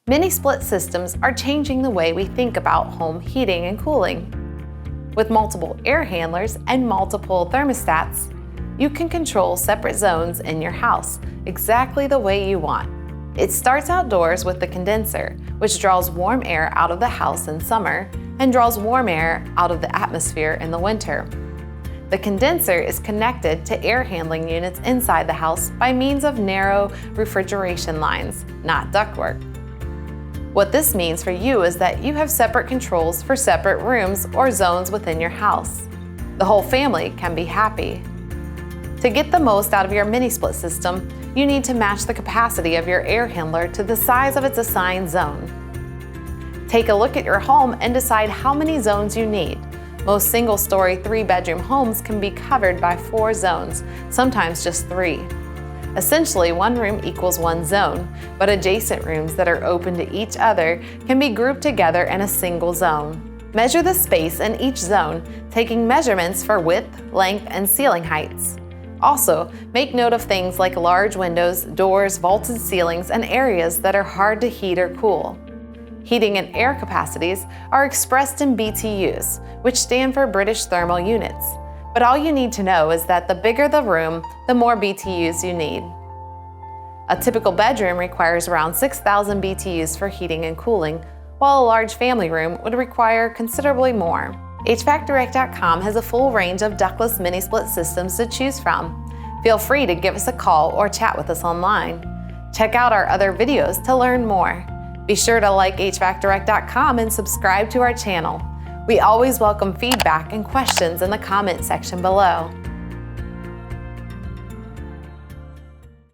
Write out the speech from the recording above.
Mini-split systems are changing the way we think about home heating and cooling. With multiple air handlers and multiple thermostats, you can control separate zones in your house exactly the way you want. It starts outdoors with the condenser, which draws warm air out of the house in summer and draws warm air out of the atmosphere in the winter. The condenser is connected to air handling units inside the house by means of narrow refrigeration lines, not ductwork. What this means for you is that you have separate controls for separate rooms or zones within your house. The whole family can be happy. To get the most out of your mini-split system, you need to match the capacity of your air handler to the size of its assigned zone. Take a look at your home and decide how many zones you need. Most single-story 3-bedroom homes can be covered by 4 zones, sometimes just 3. Essentially, one room equals one zone, but adjacent rooms that are open to each other can be grouped together in a single zone. Measure the space in each zone, taking measurements for width, length, and ceiling heights. Also, make note of things like large windows, doors, vaulted ceilings, and areas that are hard to heat or cool. Heating and air capacities are expressed in BTUs, which stand for British Thermal Units. But all you need to know is that the bigger the room, the more BTUs you need. A typical bedroom requires around 6,000 BTUs for heating and cooling, while a large family room would require considerably more. HVACDirect.com has a full range of ductless mini-split systems to choose from. Feel free to give us a call or chat with us online. Check out our other videos to learn more. Be sure to like HVACDirect.com and subscribe to our channel. We always welcome feedback and questions in the comment section below.